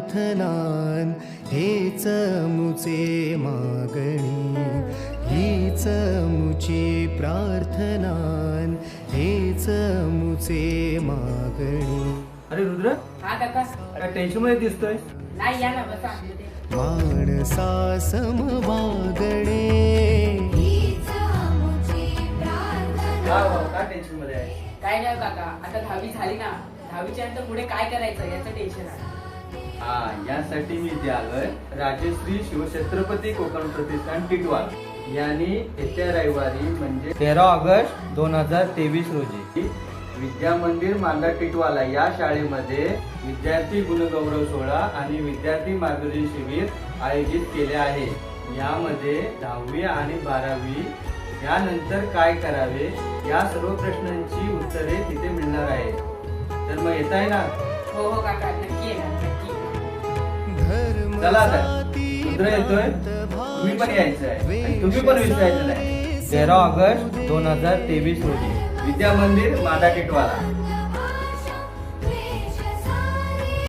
प्रार्थनान हेच मुचे मागणी, हीच मुची प्रार्थनान हेच मुचे मागणी. अरे रुद्र, हा काका. काय टेन्शन मध्ये दिसतोय? नाही या ना बसा. माणसा सम वागणे, काय टेन्शन मध्ये आहे? काय नाही काका, आता 10वी झाली ना, 10वीच्या नंतर पुढे काय करायचं याचं टेन्शन आहे. हा, यासाठी मी इथे आलोय. राजश्री शिवछत्रपती कोकण प्रतिष्ठान टिटवाळ यांनी येत्या रविवारी म्हणजे 13 ऑगस्ट 2023 रोजी विद्या मंदिर मांडा टिटवाला या शाळेमध्ये विद्यार्थी गुणगौरव सोहळा आणि विद्यार्थी मार्गदर्शन शिबिर आयोजित केले आहे. यामध्ये 10वी आणि 12वी यानंतर काय करावे या सर्व प्रश्नांची उत्तरे तिथे मिळणार आहे. तर मग येत आहे ना? हो हो काका, नक्की येणार, नक्की. चला आता, रुद्र येतोय, तुम्ही पण यायचं आहे आणि तुम्ही पण विसरायचं नाही. 13 ऑगस्ट 2023 रोजी विद्या मंदिर मांडा टिटवाला.